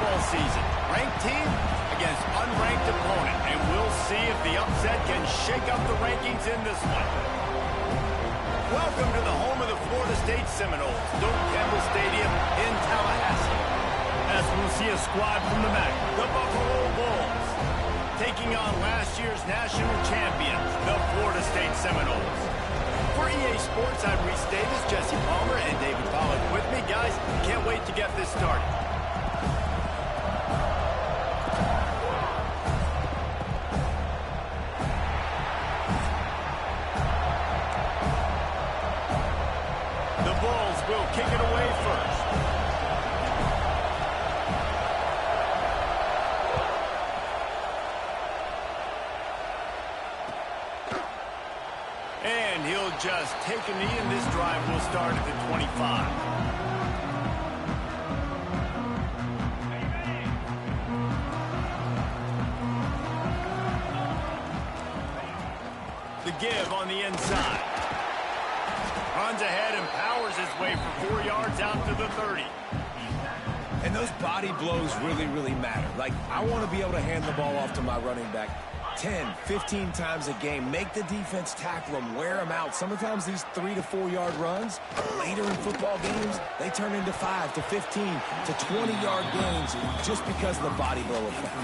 football season. Ranked team against unranked opponent. And we'll see if the upset can shake up the rankings in this one. Welcome to the home of the Florida State Seminoles, Doak Campbell Stadium in Tallahassee. As we'll see a squad from the MAC, the Buffalo Bulls, taking on last year's national champions, the Florida State Seminoles. For EA Sports, I'm Reese Davis, Jesse Palmer, and David Pollack with me. Guys, can't wait to get this started. The Bulls will kick it away first. And he'll just take a knee, and this drive will start at the 25. The give on the inside. Runs ahead and powers his way for 4 yards out to the 30. And those body blows really, really matter. Like, I want to be able to hand the ball off to my running back 10, 15 times a game. Make the defense tackle them, wear them out. Sometimes these 3 to 4 yard runs, later in football games, they turn into 5 to 15 to 20 yard gains just because of the body blow effect.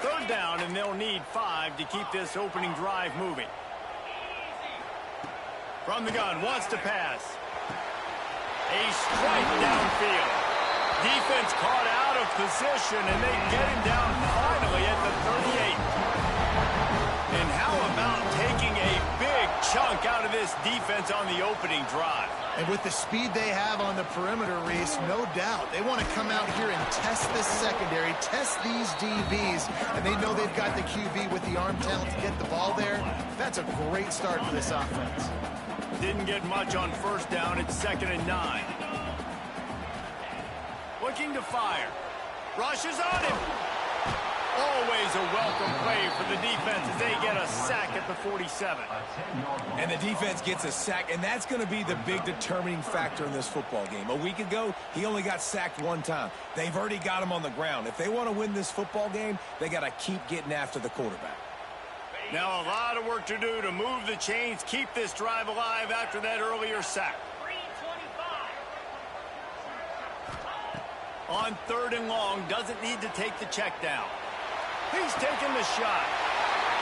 Third down, and they'll need 5 to keep this opening drive moving. From the gun, wants to pass. A strike downfield. Defense caught out of position, and they get him down finally at the 38. And how about taking a big chunk out of this defense on the opening drive? And with the speed they have on the perimeter, Reese, no doubt. They want to come out here and test this secondary, test these DBs, and they know they've got the QB with the arm talent to get the ball there. That's a great start for this offense. Didn't get much on first down. It's 2nd and 9. Looking to fire. Rushes on him. Always a welcome play for the defense as they get a sack at the 47. And the defense gets a sack, and that's going to be the big determining factor in this football game. A week ago, he only got sacked 1 time. They've already got him on the ground. If they want to win this football game, they got to keep getting after the quarterback. Now a lot of work to do to move the chains, keep this drive alive after that earlier sack. On 3rd and long, doesn't need to take the check down. He's taking the shot.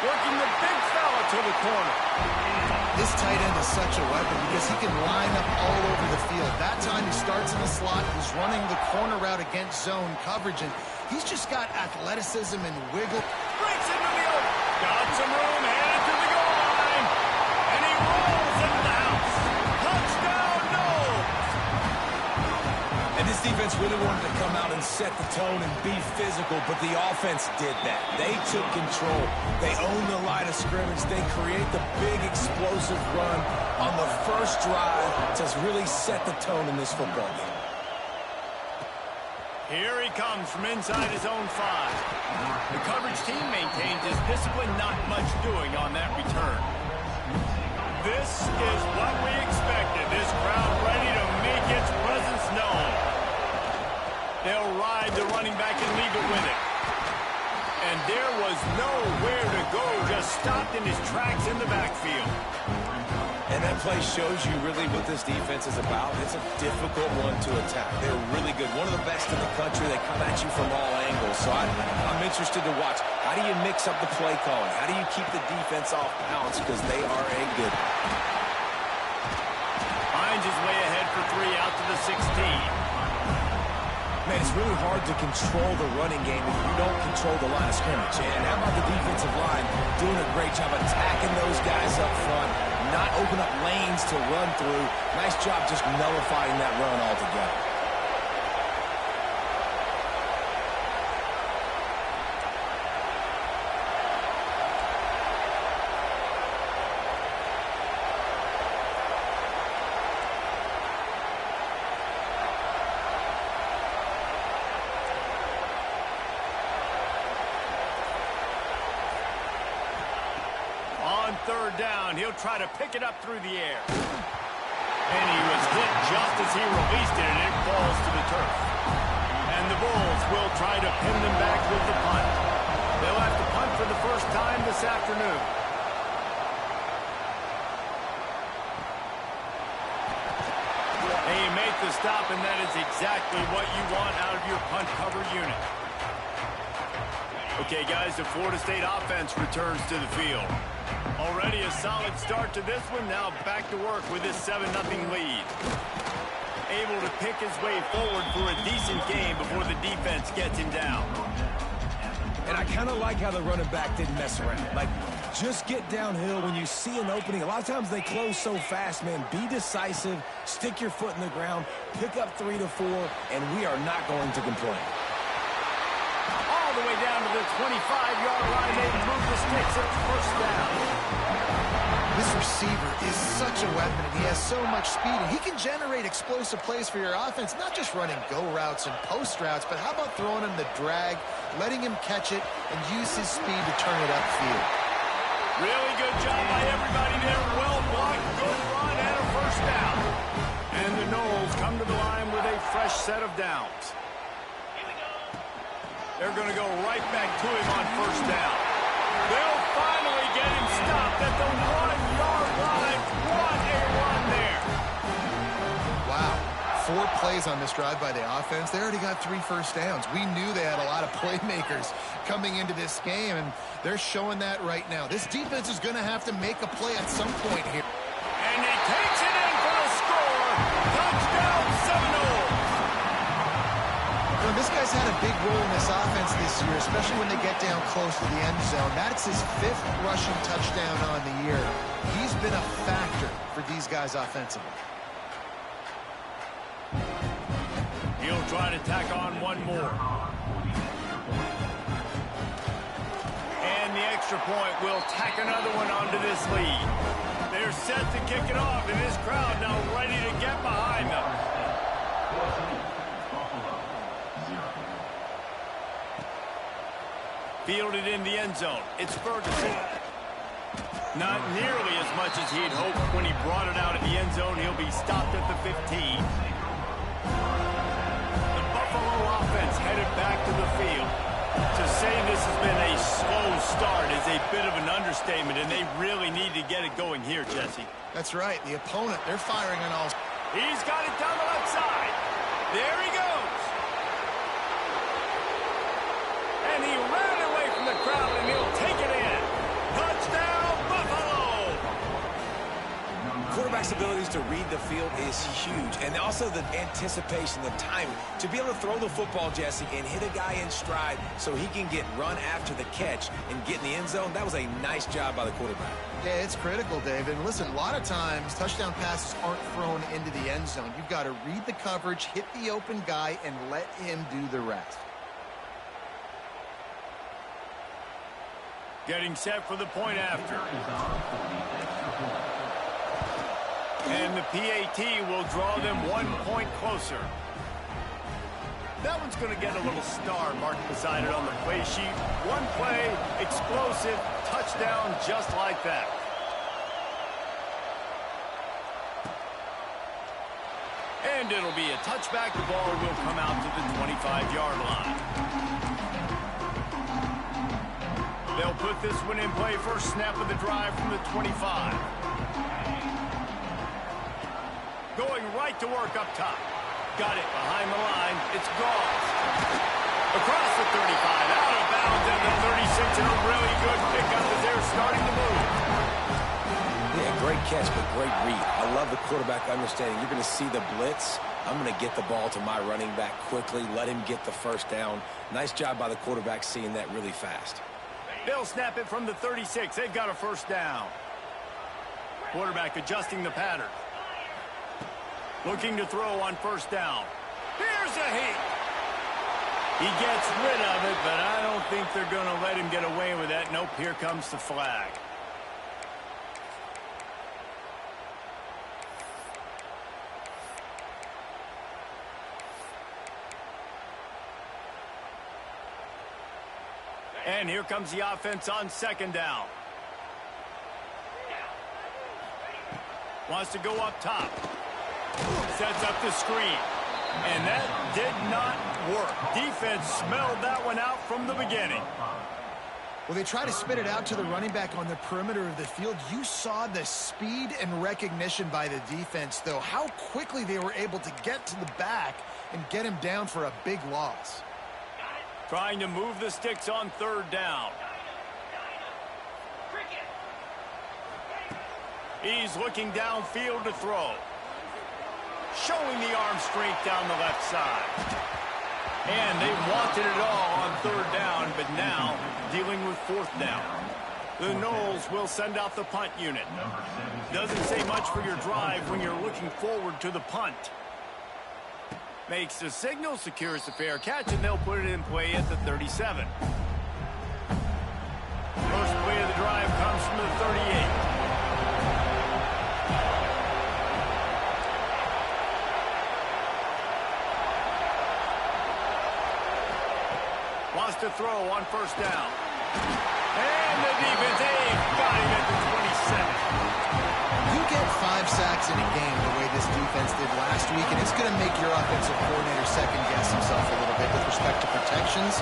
Working the big fella to the corner. This tight end is such a weapon because he can line up all over the field. That time he starts in the slot. He's running the corner route against zone coverage, and he's just got athleticism and wiggle. Breaks into the open. Got some room, headed to the goal line. And he rolls into the house. Touchdown, Noles. And this defense really wanted to come out and set the tone and be physical, but the offense did that. They took control. They owned the line of scrimmage. They create the big explosive run on the first drive to really set the tone in this football game. Here he comes from inside his own 5. The coverage team maintains his discipline, not much doing on that return. This is what we expected. This crowd ready to make its presence known. They'll ride the running back and leave it with it. And there was nowhere to go, just stopped in his tracks in the backfield. And that play shows you really what this defense is about. It's a difficult one to attack. They're really good. One of the best in the country. They come at you from all angles. So I'm interested to watch. How do you mix up the play calling? How do you keep the defense off balance? Because they are a good. Finds his way ahead for 3 out to the 16. Man, it's really hard to control the running game if you don't control the line of scrimmage. And how about the defensive line doing a great job attacking those guys up front, not open up lanes to run through. Nice job just nullifying that run altogether. third down. He'll try to pick it up through the air. And he was hit just as he released it, and it falls to the turf. And the Bulls will try to pin them back with the punt. They'll have to punt for the first time this afternoon. And you make the stop, and that is exactly what you want out of your punt cover unit. Okay, guys, the Florida State offense returns to the field. Already a solid start to this one. Now back to work with this 7-0 lead. Able to pick his way forward for a decent game before the defense gets him down. And I kind of like how the running back didn't mess around. Like, just get downhill when you see an opening. A lot of times they close so fast, man. Be decisive, stick your foot in the ground, pick up 3 to 4, and we are not going to complain. All the way down to the 25-yard line. They move the sticks. It's first down. This receiver is such a weapon, and he has so much speed, and he can generate explosive plays for your offense, not just running go routes and post routes, but how about throwing him the drag, letting him catch it, and use his speed to turn it upfield. Really good job by everybody there. Well blocked, good run, and a first down. And the Noles come to the line with a fresh set of downs. They're going to go right back to him on first down. They'll finally get him stopped at the 1-yard line. What a run there. Wow. 4 plays on this drive by the offense. They already got 3 first downs. We knew they had a lot of playmakers coming into this game, and they're showing that right now. This defense is going to have to make a play at some point here. And he takes it in for the score. Touchdown, Seminoles. This guy's had a big role in this offense this year, especially when they get down close to the end zone. That's his 5th rushing touchdown on the year. He's been a factor for these guys offensively. He'll try to tack on one more. And the extra point will tack another one onto this lead. They're set to kick it off, and this crowd now ready to get behind them. Fielded in the end zone. It's Ferguson. Not nearly as much as he'd hoped when he brought it out of the end zone. He'll be stopped at the 15. The Buffalo offense headed back to the field. To say this has been a slow start is a bit of an understatement, and they really need to get it going here, Jesse. That's right. The opponent, they're firing on all. He's got it down the left side. There he goes. And he ran away from the crowd, and he'll take it in. Touchdown, Buffalo! Quarterback's abilities to read the field is huge, and also the anticipation, the timing. To be able to throw the football, Jesse, and hit a guy in stride so he can get run after the catch and get in the end zone, that was a nice job by the quarterback. Yeah, it's critical, David. And listen, a lot of times touchdown passes aren't thrown into the end zone. You've got to read the coverage, hit the open guy, and let him do the rest. Getting set for the point after. And the PAT will draw them 1 point closer. That one's going to get a little star marked beside it on the play sheet. One play, explosive, touchdown just like that. And it'll be a touchback. The ball will come out to the 25-yard line. They'll put this one in play. First snap of the drive from the 25. Going right to work up top. Got it behind the line. It's Goff. Across the 35, out of bounds at the 36, and a really good pickup as they're starting to move. Yeah, great catch, but great read. I love the quarterback understanding. You're going to see the blitz. I'm going to get the ball to my running back quickly, let him get the first down. Nice job by the quarterback seeing that really fast. They'll snap it from the 36. They've got a first down. Quarterback adjusting the pattern. Looking to throw on first down. Here's a hit. He gets rid of it, but I don't think they're going to let him get away with that. Nope, here comes the flag. And here comes the offense on second down. Wants to go up top. Sets up the screen. And that did not work. Defense smelled that one out from the beginning. Well, they try to spit it out to the running back on the perimeter of the field. You saw the speed and recognition by the defense, though. How quickly they were able to get to the back and get him down for a big loss. Trying to move the sticks on third down. He's looking downfield to throw. Showing the arm strength down the left side. And they wanted it all on third down, but now dealing with fourth down. The Noles will send out the punt unit. Doesn't say much for your drive when you're looking forward to the punt. Makes the signal, secures the fair catch, and they'll put it in play at the 37. First play of the drive comes from the 38. Wants to throw on first down. And the defense, they've got him at the 27. You get 5 sacks in a game the way this defense did last week, and it's going to make your offensive coordinator second-guess himself a little bit with respect to protections.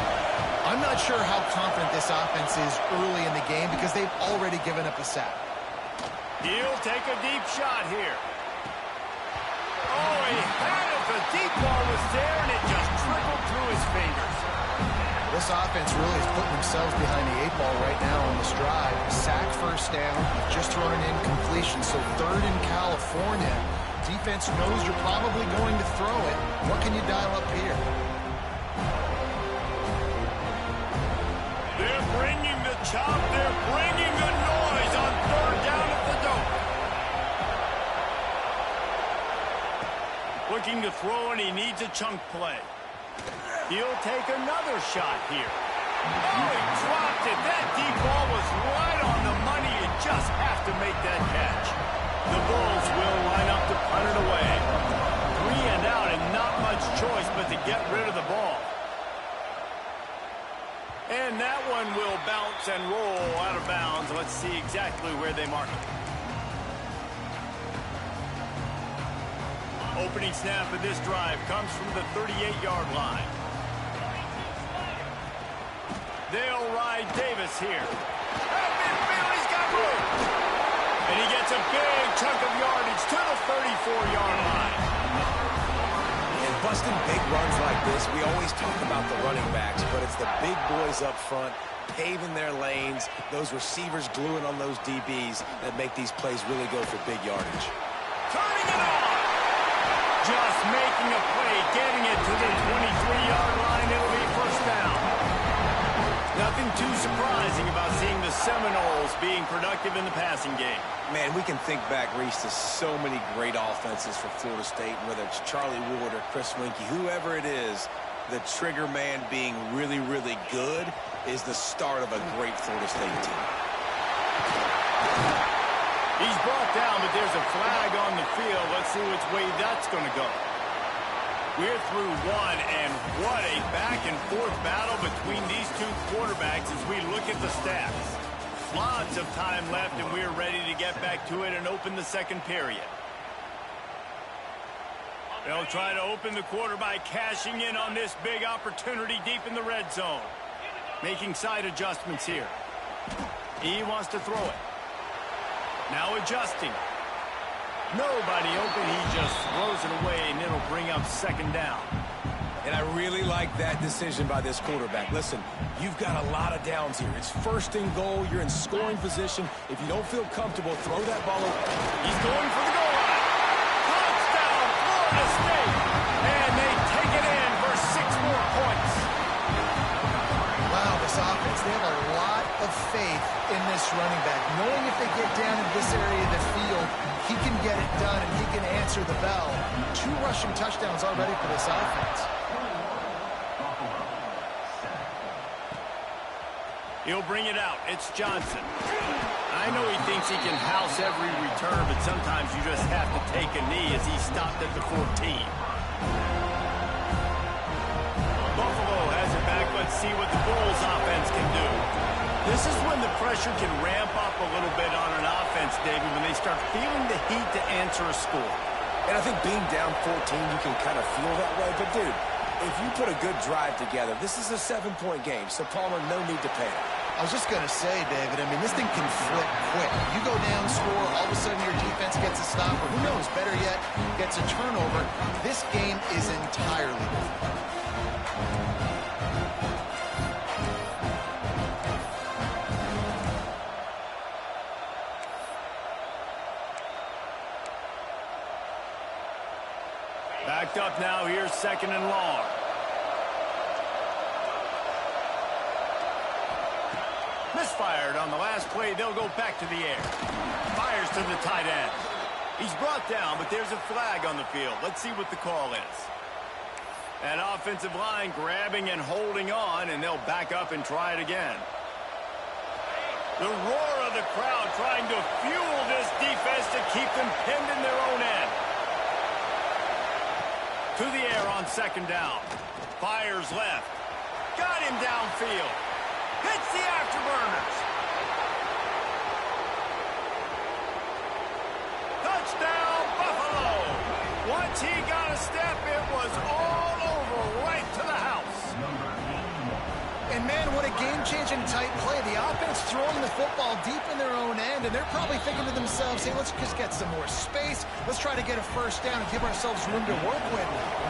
I'm not sure how confident this offense is early in the game because they've already given up a sack. He'll take a deep shot here. Oh, he had it. The deep ball was there, and it just trickled through his fingers. This offense really is putting themselves behind the 8 ball right now on this drive. Sack first down, just thrown an incompletion, so third in California. Defense knows you're probably going to throw it. What can you dial up here? They're bringing the chop. They're bringing the noise on third down at the dope. Looking to throw, and he needs a chunk play. He'll take another shot here. Oh, he dropped it. That deep ball was right on the money. You just have to make that catch. The Bulls will line up to punt it away. 3 and out, and not much choice but to get rid of the ball. And that one will bounce and roll out of bounds. Let's see exactly where they mark it. Opening snap of this drive comes from the 38-yard line. They'll ride Davis here. At midfield, he's got room. And he gets a big chunk of yardage to the 34-yard line. And busting big runs like this, we always talk about the running backs, but it's the big boys up front, paving their lanes, those receivers gluing on those DBs that make these plays really go for big yardage. Turning it on. Just making a play, getting it to the 23-yard line. It'll be first down. Nothing too surprising about seeing the Seminoles being productive in the passing game. Man, we can think back, Reese, to so many great offenses for Florida State, whether it's Charlie Ward or Chris Winkie, whoever it is, the trigger man being really, really good is the start of a great Florida State team. He's brought down, but there's a flag on the field. Let's see which way that's going to go. We're through one, and what a back-and-forth battle between these two quarterbacks as we look at the stats. Lots of time left, and we're ready to get back to it and open the second period. They'll try to open the quarter by cashing in on this big opportunity deep in the red zone. Making side adjustments here. He wants to throw it. Now adjusting. Nobody open. He just throws it away, and it'll bring up second down. And I really like that decision by this quarterback. Listen, you've got a lot of downs here. It's first and goal. You're in scoring position. If you don't feel comfortable, throw that ball over. He's going for the goal line. Touchdown, Florida State. And they take it in for 6 more points. Wow, this offense, they have a lot of faith in this running back. Knowing if they get down in this area of the field, he can get it done and he can answer the bell. 2 rushing touchdowns already for this offense. He'll bring it out. It's Johnson. I know he thinks he can house every return, but sometimes you just have to take a knee as he stopped at the 14. Buffalo has it back. Let's see what the Bulls offense can do. This is when the pressure can ramp up a little bit on an offense, David, when they start feeling the heat to answer a score. And I think being down 14, you can kind of feel that way. But, dude, if you put a good drive together, this is a 7-point game, so Palmer, no need to panic. I was just going to say, David, I mean, this thing can flip quick. You go down, score, all of a sudden your defense gets a stop, or who knows, better yet, gets a turnover. This game is entirely different. Backed up now, here's 2nd and long. Misfired on the last play. They'll go back to the air. Fires to the tight end. He's brought down, but there's a flag on the field. Let's see what the call is. That offensive line grabbing and holding on, and they'll back up and try it again. The roar of the crowd trying to fuel this defense to keep them pinned in their own end. To the air on 2nd down. Fires left. Got him downfield. Hits the afterburners. Touchdown, Buffalo. Once he got a step, it was all over right to the house. And, man, what a game-changing tight play. The offense throwing the football deep in their own end, and they're probably thinking to themselves, hey, let's just get some more space. Let's try to get a first down and give ourselves room to work with.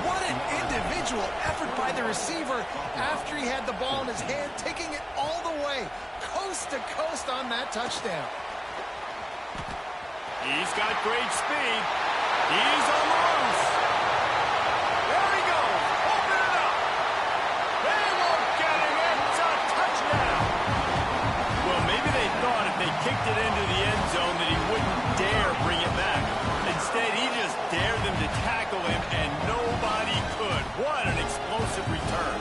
What an individual effort by the receiver after he had the ball in his hand, taking it all the way, coast to coast on that touchdown. He's got great speed. He's on the loose. There he goes. Open it up. They won't get him. It's a touchdown. Well, maybe they thought if they kicked it into the end zone that he wouldn't dare bring it back. Instead, he just dared them to tackle him, and nobody could. What an explosive return.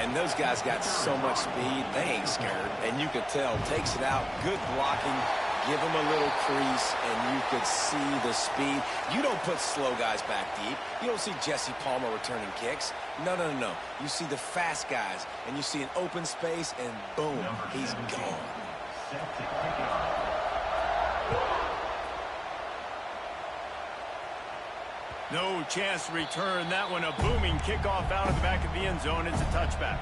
And those guys got so much speed, they ain't scared. And you could tell, takes it out, good blocking, give him a little crease, and you could see the speed. You don't put slow guys back deep. You don't see Jesse Palmer returning kicks. No, no, no, no. You see the fast guys, and you see an open space, and boom, he's gone. No chance to return that one. A booming kickoff out of the back of the end zone. It's a touchback.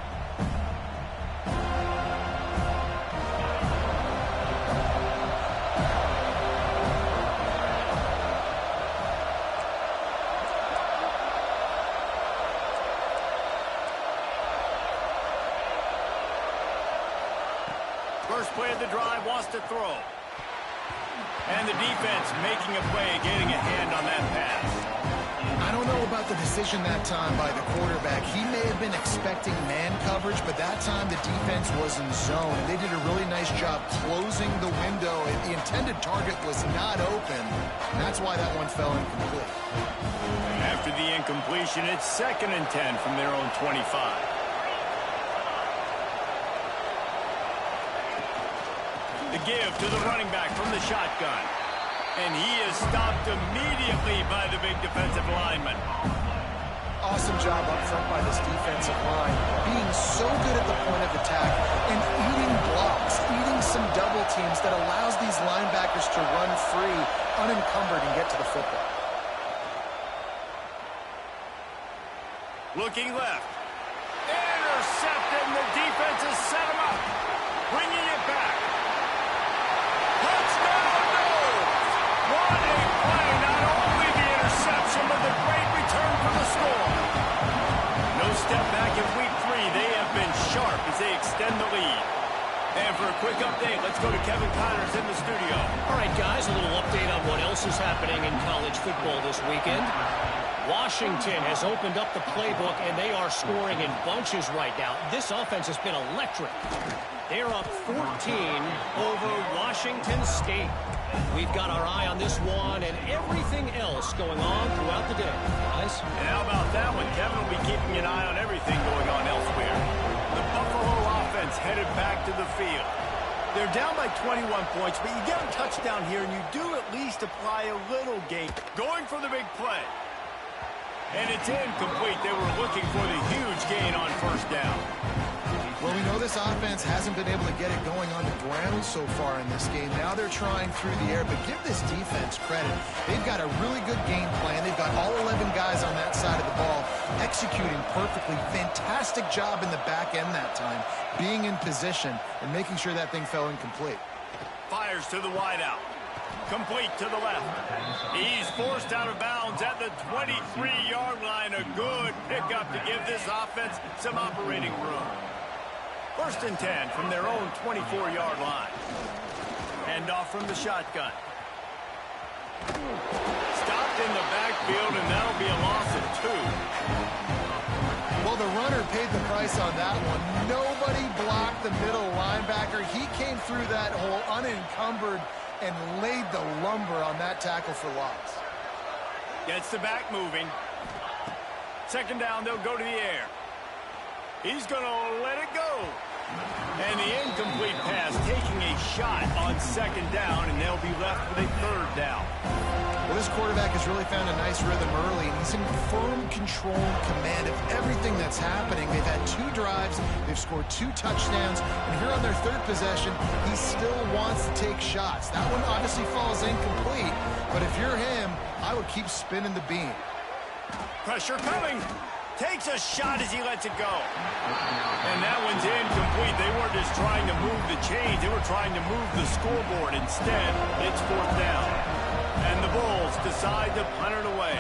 First play of the drive, wants to throw. And the defense making a play, getting a hand on that pass. I don't know about the decision that time by the quarterback. He may have been expecting man coverage, but that time the defense was in zone. And they did a really nice job closing the window. The intended target was not open. And that's why that one fell incomplete. After the incompletion, it's 2nd and 10 from their own 25. The give to the running back from the shotgun. And he is stopped immediately by the big defensive lineman. Awesome job up front by this defensive line, being so good at the point of attack and eating blocks, eating some double teams that allows these linebackers to run free, unencumbered, and get to the football. Looking left. Intercepted, and the defense has set him up. Bringing it back. Touchdown, no! What a play. Not only the interception, but the great return for the score. No step back in week 3. They have been sharp as they extend the lead. And for a quick update, let's go to Kevin Connors in the studio. All right, guys, a little update on what else is happening in college football this weekend. Washington has opened up the playbook, and they are scoring in bunches right now. This offense has been electric. They're up 14 over Washington State. We've got our eye on this one and everything else going on throughout the day, guys. And how about that one? Kevin will be keeping an eye on everything going on elsewhere. The Buffalo offense headed back to the field. They're down by 21 points, but you get a touchdown here, and you do at least apply a little gain. Going for the big play. And it's incomplete. They were looking for the huge gain on first down. Well, we know this offense hasn't been able to get it going on the ground so far in this game. Now they're trying through the air, but give this defense credit. They've got a really good game plan. They've got all 11 guys on that side of the ball executing perfectly. Fantastic job in the back end that time, being in position and making sure that thing fell incomplete. Fires to the wideout. Complete to the left. He's forced out of bounds at the 23-yard line. A good pickup to give this offense some operating room. 1st and 10 from their own 24-yard line. Hand off from the shotgun. Stopped in the backfield, and that'll be a loss of 2. Well, the runner paid the price on that one. Nobody blocked the middle linebacker. He came through that hole unencumbered and laid the lumber on that tackle for loss. Gets the back moving. 2nd down, they'll go to the air. He's going to let it go. And the incomplete pass taking a shot on 2nd down, and they'll be left with a 3rd down. Well, this quarterback has really found a nice rhythm early, and he's in firm control and command of everything that's happening. They've had 2 drives, they've scored 2 touchdowns, and here on their 3rd possession, he still wants to take shots. That one obviously falls incomplete, but if you're him, I would keep spinning the beam. Pressure coming. Takes a shot as he lets it go. And that one's incomplete. They weren't just trying to move the chains. They were trying to move the scoreboard. Instead, it's 4th down. And the Bulls decide to punt it away.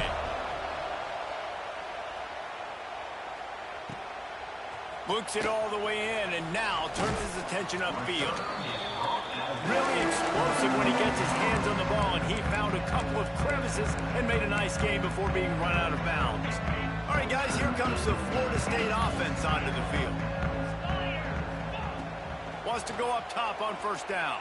Looks it all the way in and now turns his attention upfield. Really explosive when he gets his hands on the ball, and he found a couple of crevices and made a nice game before being run out of bounds. All right, guys, here comes the Florida State offense onto the field. Wants to go up top on 1st down.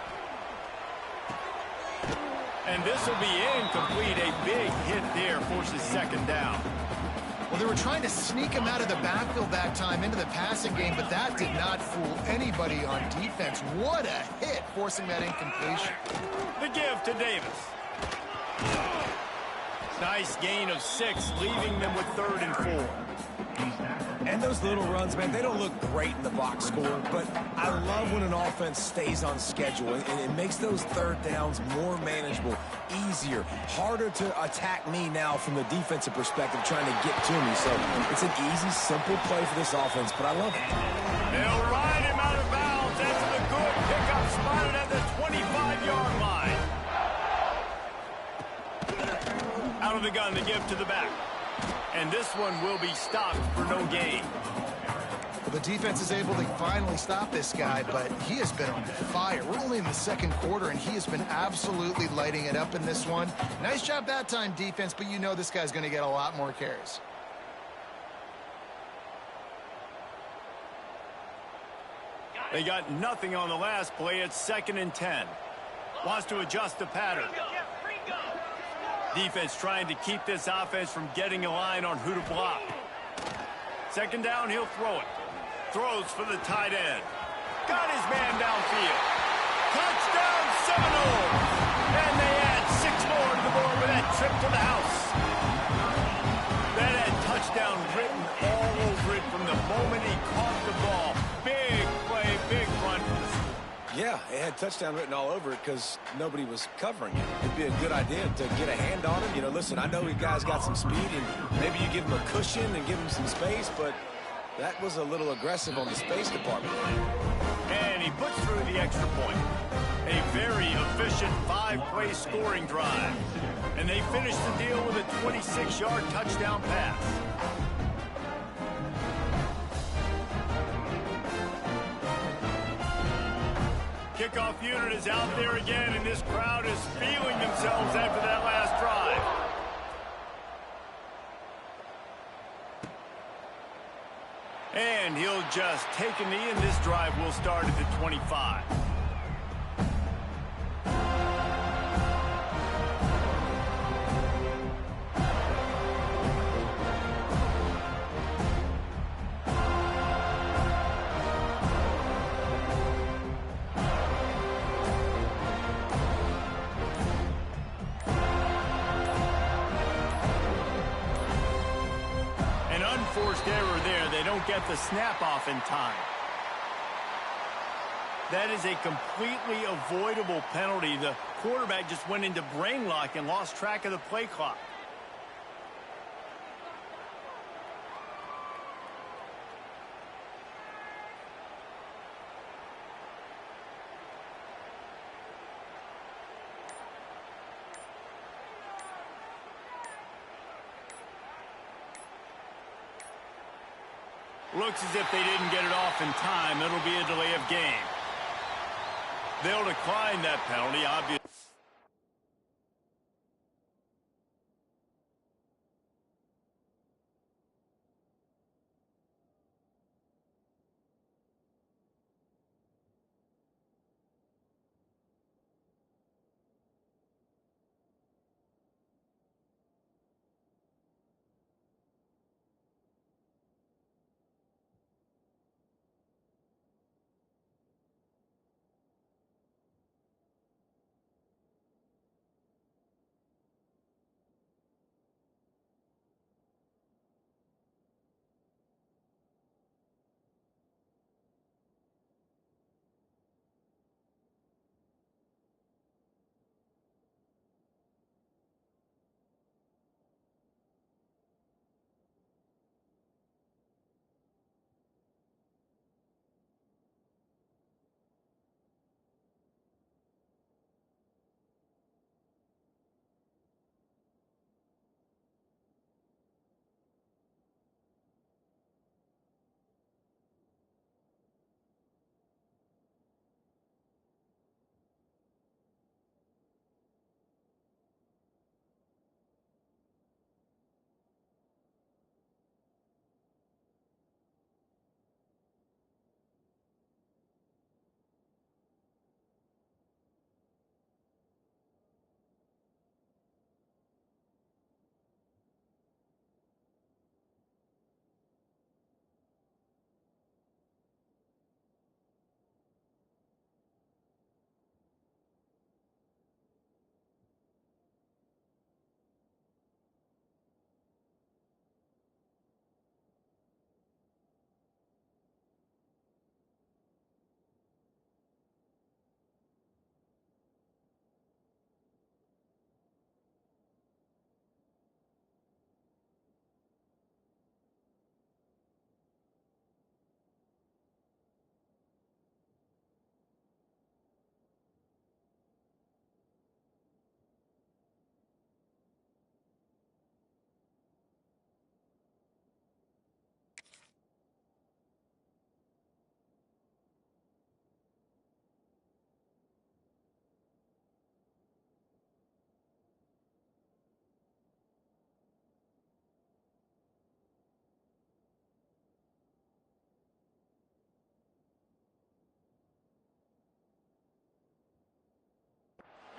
And this will be incomplete. A big hit there forces 2nd down. Well, they were trying to sneak him out of the backfield that time into the passing game, but that did not fool anybody on defense. What a hit, forcing that incompletion. The give to Davis. Nice gain of 6, leaving them with 3rd and 4. And those little runs, man, they don't look great in the box score, but I love when an offense stays on schedule, and it makes those 3rd downs more manageable, easier, harder to attack me now from the defensive perspective trying to get to me. So it's an easy, simple play for this offense, but I love it. They'll ride him out of bounds. That's a good pickup, spotted at the 25-yard line. Out of the gun, the give to the back. And this one will be stopped for no gain. Well, the defense is able to finally stop this guy, but he has been on fire. We're only in the 2nd quarter, and he has been absolutely lighting it up in this one. Nice job that time, defense, but you know this guy's going to get a lot more carries. They got nothing on the last play. It's 2nd and 10. Wants to adjust the pattern. Defense trying to keep this offense from getting a line on who to block. 2nd down, he'll throw it. Throws for the tight end. Got his man downfield. Touchdown Seminoles! And they add 6 more to the board with that trip to the house. That had touchdown written all over it from the moment he caught the ball. Big play, big run for the school. Yeah, it had touchdown written all over it because nobody was covering it. It'd be a good idea to get a hand on him. You know, listen, I know you guys got some speed, and maybe you give him a cushion and give him some space, but that was a little aggressive on the space department. And he puts through the extra point. A very efficient 5-play scoring drive. And they finish the deal with a 26-yard touchdown pass. Kickoff unit is out there again, and this crowd is feeling themselves after that last drive. And he'll just take a knee, and this drive will start at the 25. Forced error there. They don't get the snap off in time. That is a completely avoidable penalty. The quarterback just went into brain lock and lost track of the play clock. Looks as if they didn't get it off in time. It'll be a delay of game. They'll decline that penalty, obviously.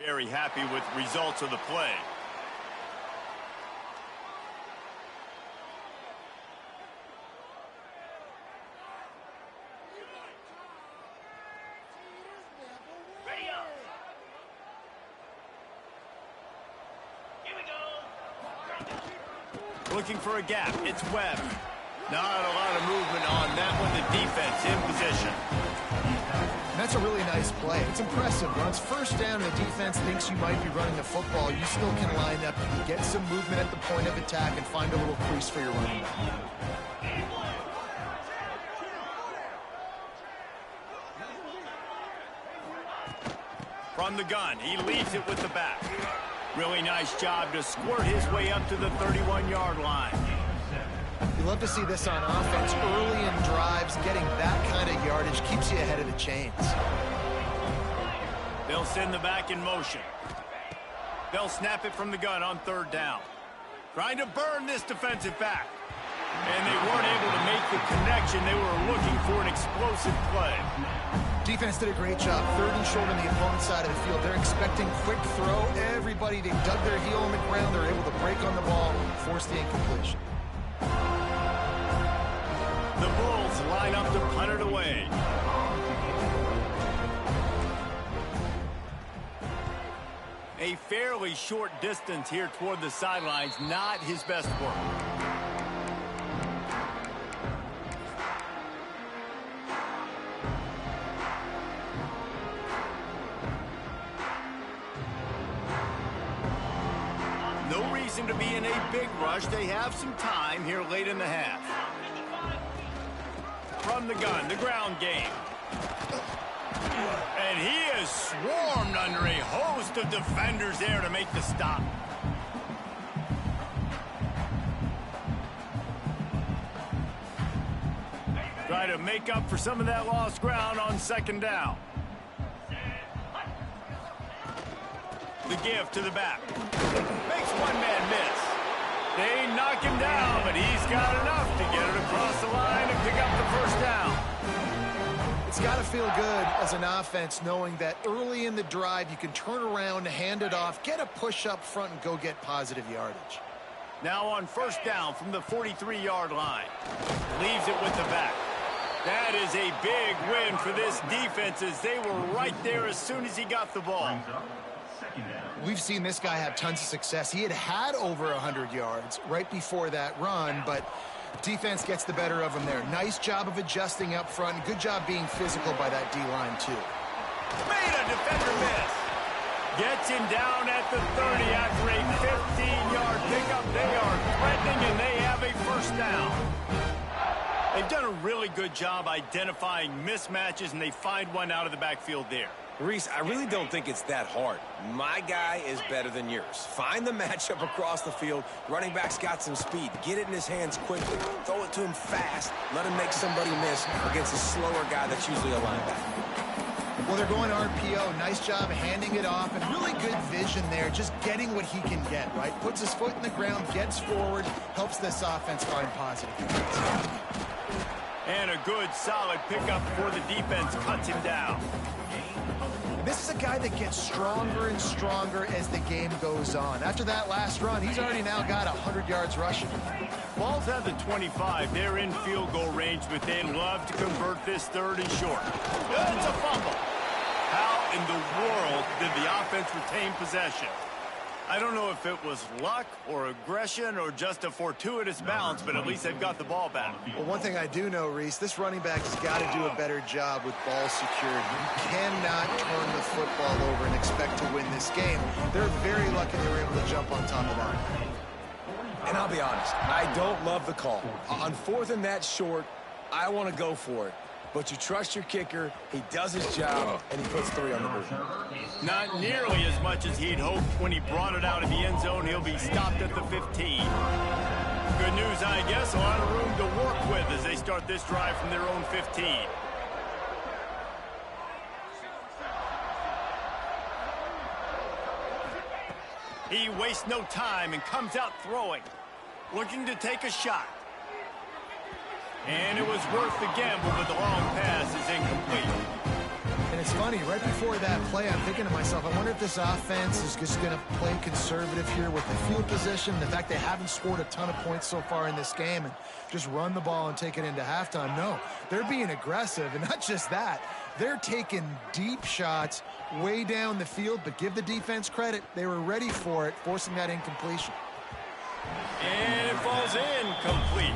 Very happy with results of the play. Ready up. Here we go. Looking for a gap. It's Webb. Not a lot of movement on that one. The defense in position. That's a really nice play. It's impressive. When it's first down and the defense thinks you might be running the football, you still can line up, get some movement at the point of attack, and find a little crease for your running back. From the gun, he leads it with the back. Really nice job to squirt his way up to the 31-yard line. You love to see this on offense. Early in drives, getting that kind of yardage keeps you ahead of the chains. They'll send the back in motion. They'll snap it from the gun on third down. Trying to burn this defensive back. And they weren't able to make the connection. They were looking for an explosive play. Defense did a great job. Third and short on the opponent's side of the field. They're expecting quick throw. Everybody, they dug their heel on the ground. They're able to break on the ball, force the incompletion. The Bulls line up to punt it away. A fairly short distance here toward the sidelines. Not his best work. seem to be in a big rush. They have some time here late in the half. From the gun, the ground game. And he is swarmed under a host of defenders there to make the stop. Try to make up for some of that lost ground on second down. The give to the back. Makes one man miss. They knock him down, but he's got enough to get it across the line and pick up the first down. It's got to feel good as an offense knowing that early in the drive you can turn around, hand it off, get a push up front, and go get positive yardage. Now on first down from the 43-yard line. Leaves it with the back. That is a big win for this defense as they were right there as soon as he got the ball. We've seen this guy have tons of success. He had over 100 yards right before that run, but defense gets the better of him there. Nice job of adjusting up front. Good job being physical by that D-line, too. Made a defender miss. Gets him down at the 30 after a 15-yard pickup. They are threatening, and they have a first down. They've done a really good job identifying mismatches, and they find one out of the backfield there. Reese, I really don't think it's that hard. My guy is better than yours. Find the matchup across the field. Running back's got some speed. Get it in his hands quickly. Throw it to him fast. Let him make somebody miss against a slower guy that's usually a linebacker. Well, they're going RPO. Nice job handing it off, and really good vision there, just getting what he can get, right? Puts his foot in the ground, gets forward, helps this offense find positive yards. And a good, solid pickup for the defense cuts him down. This is a guy that gets stronger and stronger as the game goes on. After that last run, he's already now got 100 yards rushing. Ball's at the 25. They're in field goal range, but they'd love to convert this third and short. It's a fumble. How in the world did the offense retain possession? I don't know if it was luck or aggression or just a fortuitous bounce, but at least they've got the ball back. Well, one thing I do know, Reese, this running back has got to do a better job with ball security. You cannot turn the football over and expect to win this game. They're very lucky they were able to jump on top of that. And I'll be honest, I don't love the call. On fourth and that short, I want to go for it. But you trust your kicker, he does his job, and he puts 3 on the board. Not nearly as much as he'd hoped. When he brought it out of the end zone, he'll be stopped at the 15. Good news, I guess, a lot of room to work with as they start this drive from their own 15. He wastes no time and comes out throwing, looking to take a shot. And it was worth the gamble, but the long pass is incomplete. And it's funny, right before that play, I'm thinking to myself, I wonder if this offense is just going to play conservative here with the field position, the fact they haven't scored a ton of points so far in this game, and just run the ball and take it into halftime. No, they're being aggressive, and not just that. They're taking deep shots way down the field, but give the defense credit. They were ready for it, forcing that incompletion. And it falls incomplete.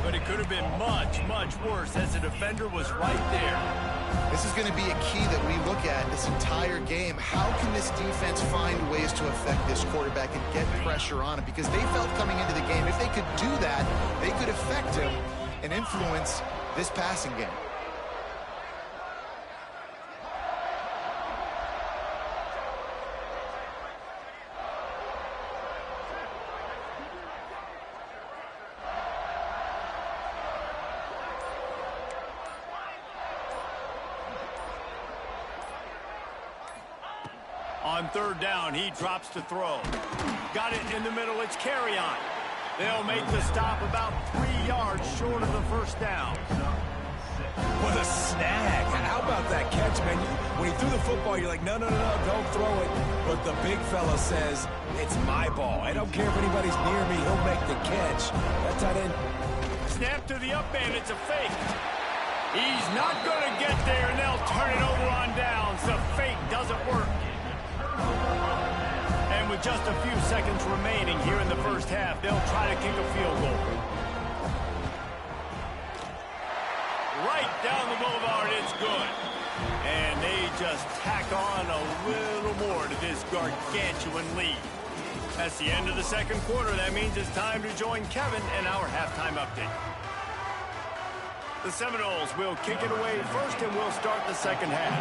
But it could have been much, much worse as the defender was right there. This is going to be a key that we look at this entire game. How can this defense find ways to affect this quarterback and get pressure on him? Because they felt coming into the game, if they could do that, they could affect him and influence this passing game. On third down, he drops to throw. Got it in the middle, it's Carrion. They'll make the stop about 3 yards short of the first down. What a snag. How about that catch, man? When he threw the football, you're like, no, don't throw it. But the big fella says, it's my ball. I don't care if anybody's near me, he'll make the catch. That tight end. Snap to the up man, it's a fake. He's not going to get there, and they'll turn it over on downs. The fake doesn't work. And with just a few seconds remaining here in the first half, they'll try to kick a field goal. Right down the boulevard, it's good. And they just tack on a little more to this gargantuan lead. That's the end of the second quarter. That means it's time to join Kevin in our halftime update. The Seminoles will kick it away first, and we'll start the second half.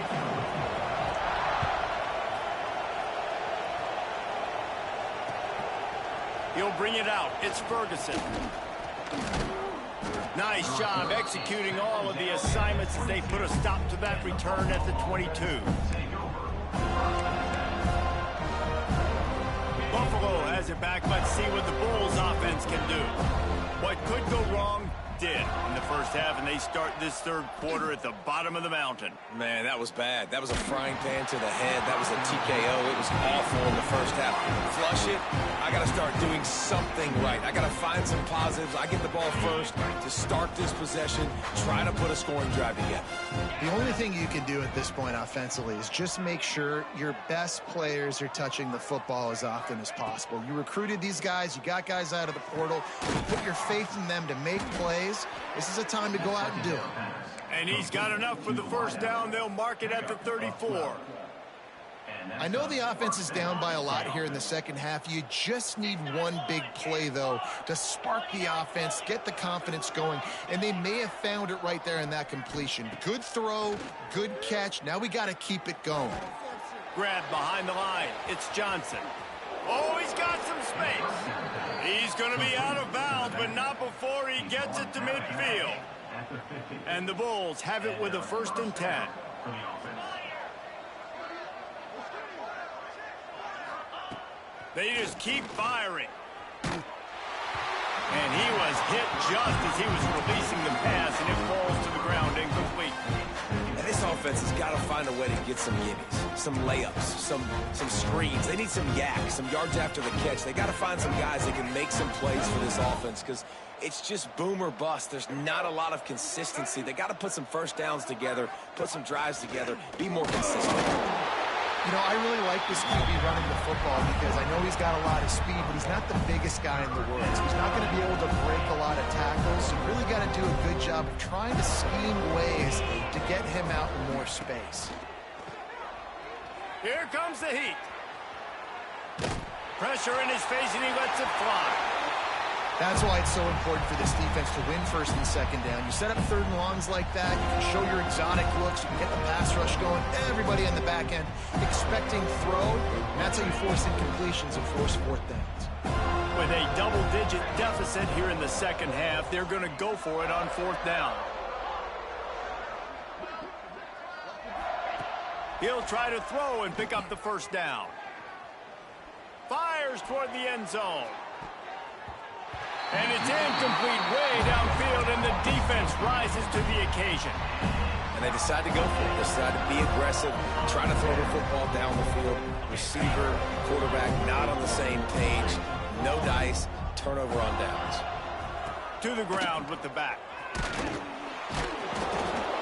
He'll bring it out. It's Ferguson. Nice job executing all of the assignments as they put a stop to that return at the 22. Buffalo has it back. Let's see what the Bulls offense can do. What could go wrong did in the first half, and they start this third quarter at the bottom of the mountain. Man, that was bad. That was a frying pan to the head. That was a TKO. It was awful in the first half. Flush it. I got to start doing something right. I got to find some positives. I get the ball first to start this possession, try to put a scoring drive together. The only thing you can do at this point offensively is just make sure your best players are touching the football as often as possible. You recruited these guys. You got guys out of the portal. You put your faith in them to make plays. This is a time to go out and do it. And he's got enough for the first down. They'll mark it at the 34. I know the offense is down by a lot here in the second half. You just need one big play, though, to spark the offense, get the confidence going, and they may have found it right there in that completion. Good throw, good catch. Now we got to keep it going. Grab behind the line. It's Johnson. Oh, he's got some space. He's going to be out of bounds, but not before he gets it to midfield. And the Bulls have it with a 1st and 10. They just keep firing. And he was hit just as he was releasing the pass, and it falls to the ground incomplete. And this offense has got to find a way to get some gimmies, some layups, some screens. They need some yak, some yards after the catch. They got to find some guys that can make some plays for this offense because it's just boom or bust. There's not a lot of consistency. They got to put some first downs together, put some drives together, be more consistent. You know, I really like this QB running the football because I know he's got a lot of speed, but he's not the biggest guy in the world. So he's not going to be able to break a lot of tackles. You really got to do a good job of trying to scheme ways to get him out in more space. Here comes the heat. Pressure in his face, and he lets it fly. That's why it's so important for this defense to win 1st and 2nd down. You set up 3rd and longs like that, you can show your exotic looks, you can get the pass rush going, everybody in the back end expecting throw, and that's how you force incompletions and force 4th downs. With a double-digit deficit here in the second half, they're going to go for it on 4th down. He'll try to throw and pick up the 1st down. Fires toward the end zone. And it's incomplete way downfield, and the defense rises to the occasion. And they decide to go for it. They decide to be aggressive, try to throw the football down the field. Receiver, quarterback, not on the same page. No dice, turnover on downs. To the ground with the back.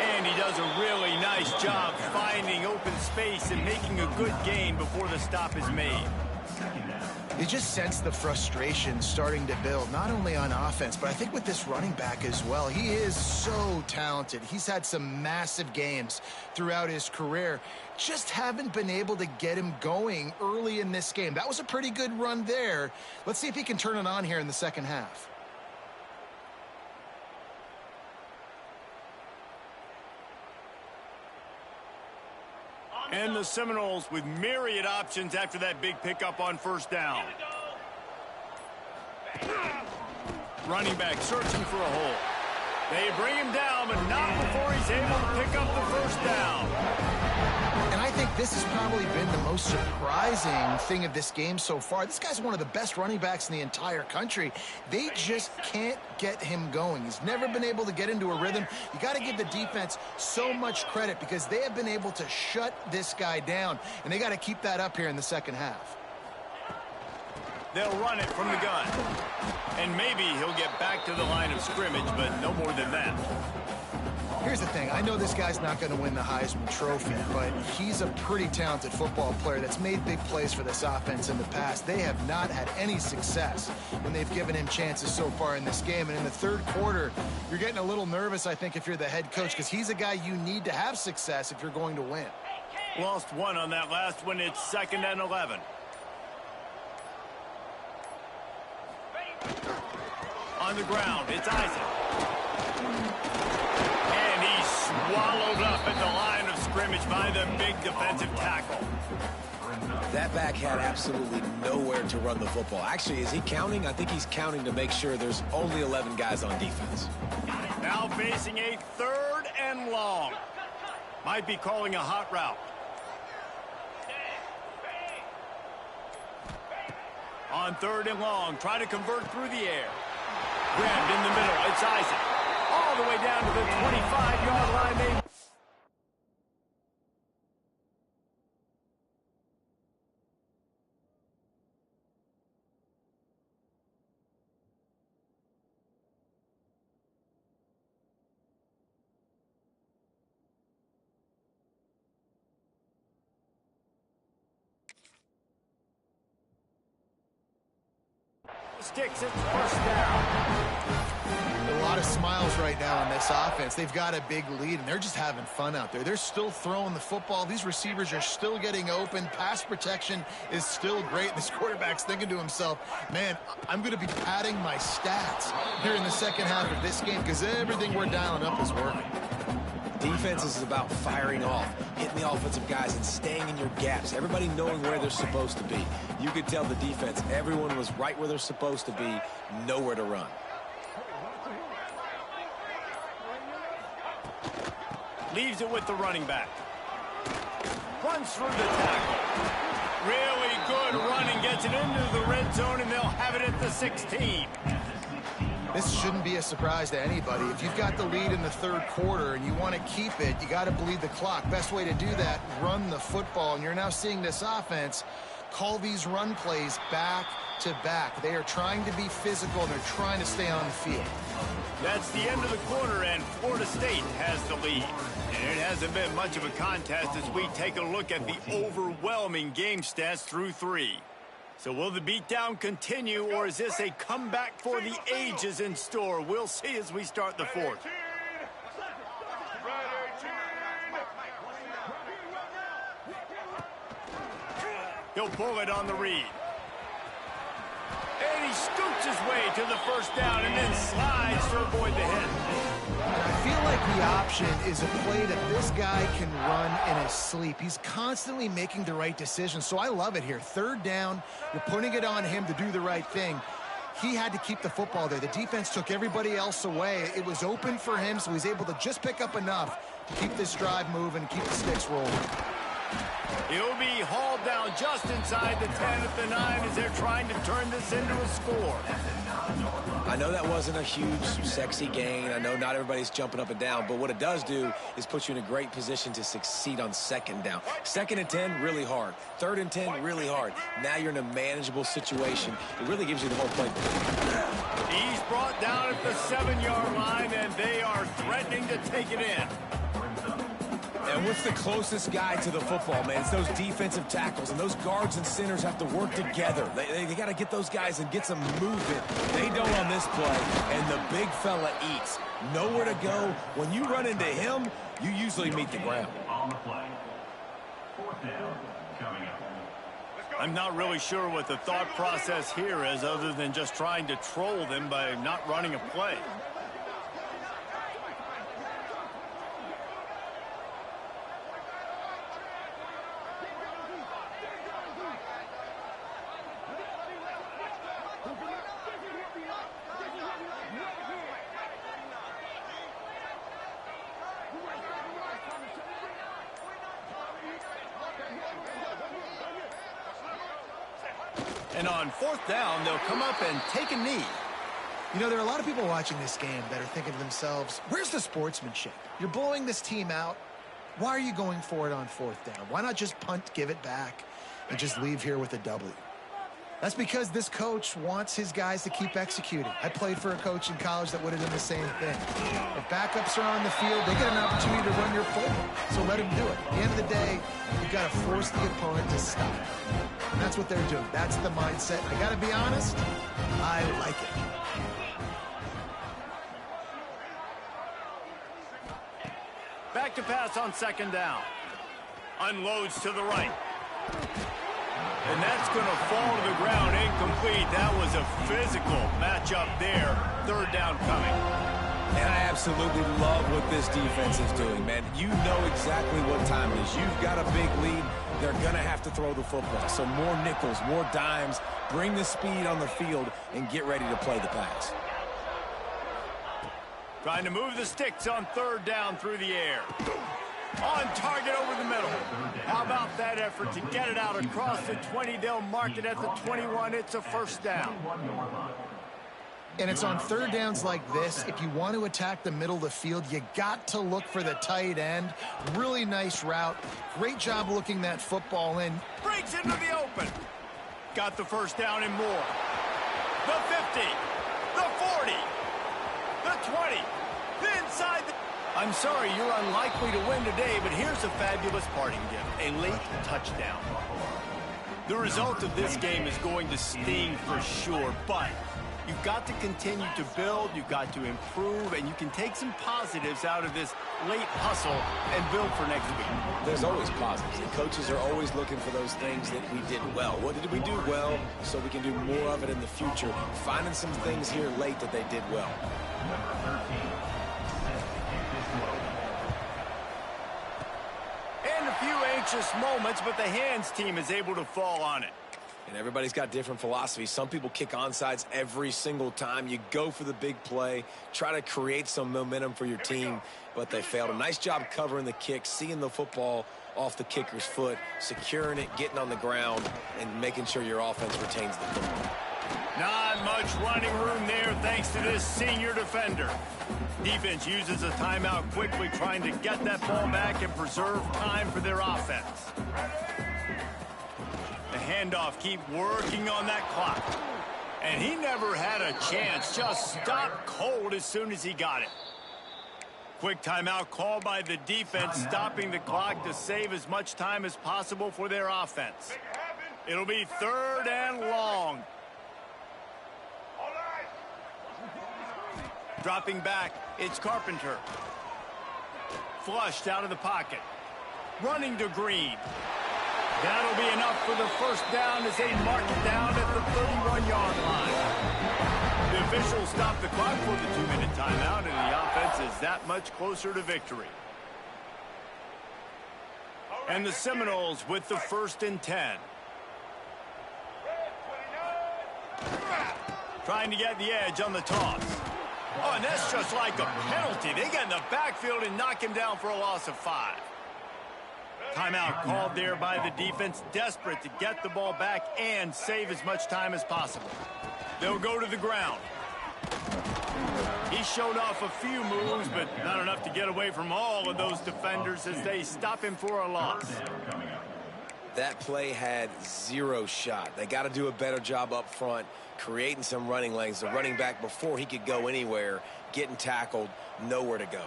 And he does a really nice job finding open space and making a good gain before the stop is made. You just sense the frustration starting to build, not only on offense, but I think with this running back as well. He is so talented. He's had some massive games throughout his career. Just haven't been able to get him going early in this game. That was a pretty good run there. Let's see if he can turn it on here in the second half. And the Seminoles with myriad options after that big pickup on 1st down. Running back searching for a hole. They bring him down, but not before he's able to pick up the 1st down. And I think this has probably been the most surprising thing of this game so far. This guy's one of the best running backs in the entire country. They just can't get him going. He's never been able to get into a rhythm. You got to give the defense so much credit because they have been able to shut this guy down, and they got to keep that up here in the second half. They'll run it from the gun. And maybe he'll get back to the line of scrimmage, but no more than that. Here's the thing. I know this guy's not going to win the Heisman Trophy, but he's a pretty talented football player that's made big plays for this offense in the past. They have not had any success when they've given him chances so far in this game. And in the third quarter, you're getting a little nervous, I think, if you're the head coach, because he's a guy you need to have success if you're going to win. Lost one on that last one. It's 2nd and 11. On the ground, it's Isaac. And he's swallowed up at the line of scrimmage by the big defensive tackle. That back had absolutely nowhere to run the football. Actually, is he counting? I think he's counting to make sure there's only 11 guys on defense. Now facing a 3rd and long. Might be calling a hot route. On 3rd and long, try to convert through the air. Grabbed in the middle, it's Isaac. All the way down to the 25-yard line. They sticks at 1st down. A lot of smiles right now on this offense. They've got a big lead, and they're just having fun out there. They're still throwing the football. These receivers are still getting open. Pass protection is still great. This quarterback's thinking to himself, man, I'm going to be padding my stats here in the second half of this game because everything we're dialing up is working. Defense is about firing off, hitting the offensive guys, and staying in your gaps. Everybody knowing where they're supposed to be. You could tell the defense, everyone was right where they're supposed to be, nowhere to run. Leaves it with the running back. Runs through the tackle. Really good running. Gets it into the red zone, and they'll have it at the 16. This shouldn't be a surprise to anybody. If you've got the lead in the 3rd quarter and you want to keep it, you got to bleed the clock. Best way to do that, run the football. And you're now seeing this offense call these run plays back to back. They are trying to be physical, and they're trying to stay on the field. That's the end of the quarter, and Florida State has the lead. And it hasn't been much of a contest as we take a look at the overwhelming game stats through 3. So will the beatdown continue, or is this a comeback for the ages in store? We'll see as we start the 4th. He'll pull it on the read. And he scoots his way to the 1st down and then slides to avoid the hit. And I feel like the option is a play that this guy can run in his sleep. He's constantly making the right decision, so I love it here. 3rd down, you're putting it on him to do the right thing. He had to keep the football there. The defense took everybody else away. It was open for him, so he's able to just pick up enough to keep this drive moving and keep the sticks rolling. He'll be hauled down just inside the 10 at the 9 as they're trying to turn this into a score. I know that wasn't a huge, sexy gain. I know not everybody's jumping up and down, but what it does do is put you in a great position to succeed on 2nd down. 2nd and 10, really hard. 3rd and 10, really hard. Now you're in a manageable situation. It really gives you the whole playbook. He's brought down at the 7-yard line, and they are threatening to take it in. And what's the closest guy to the football, man? It's those defensive tackles, and those guards and centers have to work together. They got to get those guys and get some movement. They don't on this play, and the big fella eats. Nowhere to go. When you run into him, you usually meet the ground. On the play. 4th down coming up. I'm not really sure what the thought process here is other than just trying to troll them by not running a play. And on 4th down, they'll come up and take a knee. You know, there are a lot of people watching this game that are thinking to themselves, where's the sportsmanship? You're blowing this team out. Why are you going for it on 4th down? Why not just punt, give it back, and just leave here with a W? That's because this coach wants his guys to keep executing. I played for a coach in college that would have done the same thing. If backups are on the field, they get an opportunity to run your playbook, so let them do it. At the end of the day, you've got to force the opponent to stop. And that's what they're doing. That's the mindset. I got to be honest, I like it. Back to pass on 2nd down. Unloads to the right. And that's going to fall to the ground incomplete. That was a physical matchup there. Third down coming. And I absolutely love what this defense is doing, man. You know exactly what time it is. You've got a big lead. They're going to have to throw the football. So more nickels, more dimes. Bring the speed on the field and get ready to play the pass. Trying to move the sticks on third down through the air. On target over the middle. How about that effort to get it out across the 20? They'll mark it at the 21. It's a first down. And it's on third downs like this. If you want to attack the middle of the field, you got to look for the tight end. Really nice route. Great job looking that football in. Breaks into the open. Got the first down and more. The 50. The 40. The 20. The inside. I'm sorry, you're unlikely to win today, but here's a fabulous parting gift. A late touchdown. The result of this game is going to sting for sure, but you've got to continue to build, you've got to improve, and you can take some positives out of this late hustle and build for next week. There's always positives. The coaches are always looking for those things that we did well. What did we do well so we can do more of it in the future? Finding some things here late that they did well. Number 13. And a few anxious moments, but the hands team is able to fall on it. And everybody's got different philosophies. Some people kick onside every single time. You go for the big play, try to create some momentum for your team, but they failed. A nice job covering the kick, seeing the football off the kicker's foot, securing it, getting on the ground, and making sure your offense retains the football. Not much running room there thanks to this senior defender. Defense uses a timeout quickly, trying to get that ball back and preserve time for their offense. The handoff, keep working on that clock. And he never had a chance, just stopped cold as soon as he got it. Quick timeout call by the defense, stopping the clock to save as much time as possible for their offense. It'll be third and long. Dropping back, it's Carpenter. Flushed out of the pocket. Running to Green. That'll be enough for the first down as they mark it down at the 31-yard line. The officials stop the clock for the 2-minute timeout, and the offense is that much closer to victory. And the Seminoles with the 1st and 10. Trying to get the edge on the toss. Oh, and that's just like a penalty. They get in the backfield and knock him down for a loss of 5. Timeout called there by the defense, desperate to get the ball back and save as much time as possible. They'll go to the ground. He showed off a few moves, but not enough to get away from all of those defenders as they stop him for a loss. That play had 0 shot. They got to do a better job up front, creating some running lanes. The running back, before he could go anywhere, getting tackled, nowhere to go.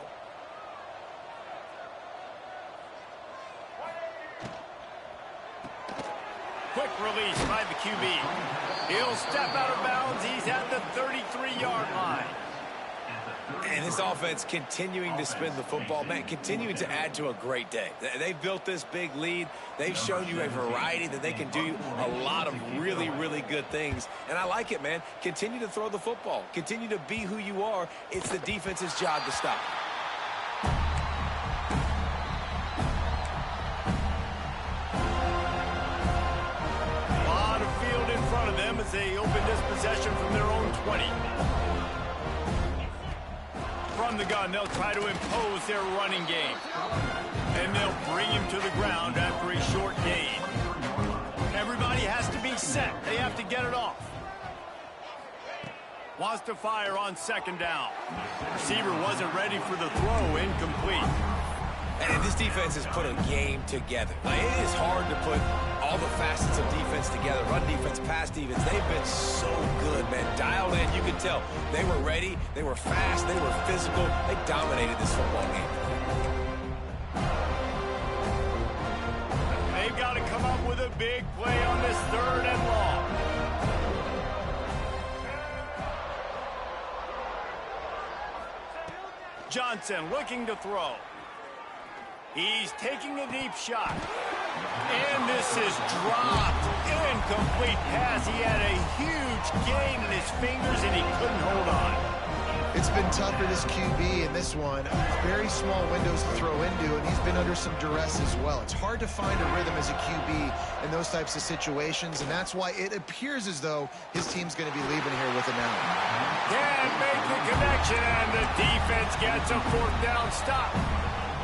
Quick release by the QB. He'll step out of bounds. He's at the 33-yard line. And this offense continuing to spin the football, man, continuing to add to a great day. They've built this big lead. They've shown you a variety that they can do a lot of really, really good things. And I like it, man. Continue to throw the football. Continue to be who you are. It's the defense's job to stop. A lot of field in front of them as they open this possession from their own 20. From the gun, they'll try to impose their running game. And they'll bring him to the ground after a short gain. Everybody has to be set. They have to get it off. Wants to fire on 2nd down. Receiver wasn't ready for the throw, incomplete. And this defense has put a game together. Now, it is hard to put all the facets of defense together. Run defense, pass defense. They've been so good, man. Dialed in. You could tell they were ready. They were fast. They were physical. They dominated this football game. They've got to come up with a big play on this 3rd and long. Johnson looking to throw. He's taking a deep shot. And this is dropped. Incomplete pass. He had a huge gain in his fingers, and he couldn't hold on. It's been tough for this QB in this one. Very small windows to throw into, and he's been under some duress as well. It's hard to find a rhythm as a QB in those types of situations, and that's why it appears as though his team's going to be leaving here with him now. Can't make the connection, and the defense gets a fourth down stop.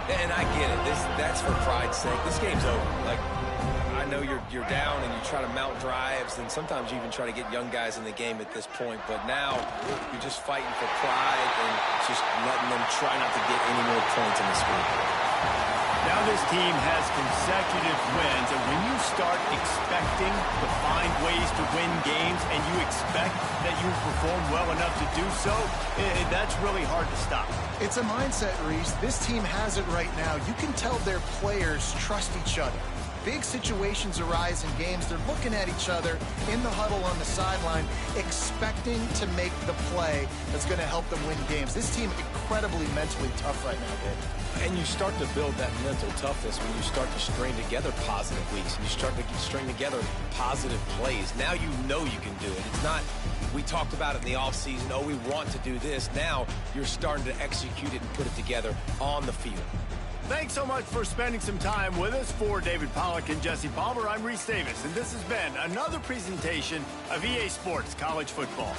And I get it. That's for pride's sake. This game's over. Like, I know you're down and you try to mount drives, and sometimes you even try to get young guys in the game at this point. But now you're just fighting for pride and just letting them try not to get any more points in this game. Now this team has consecutive wins, and when you start expecting to find ways to win games and you expect that you perform well enough to do so, that's really hard to stop. It's a mindset, Reese. This team has it right now. You can tell their players trust each other. Big situations arise in games. They're looking at each other in the huddle on the sideline, expecting to make the play that's going to help them win games. This team incredibly mentally tough right now, Dave. And you start to build that mental toughness when you start to string together positive weeks and you start to string together positive plays. Now you know you can do it. It's not, we talked about it in the offseason, oh, we want to do this. Now you're starting to execute it and put it together on the field. Thanks so much for spending some time with us. For David Pollack and Jesse Palmer, I'm Reese Davis, and this has been another presentation of EA Sports College Football.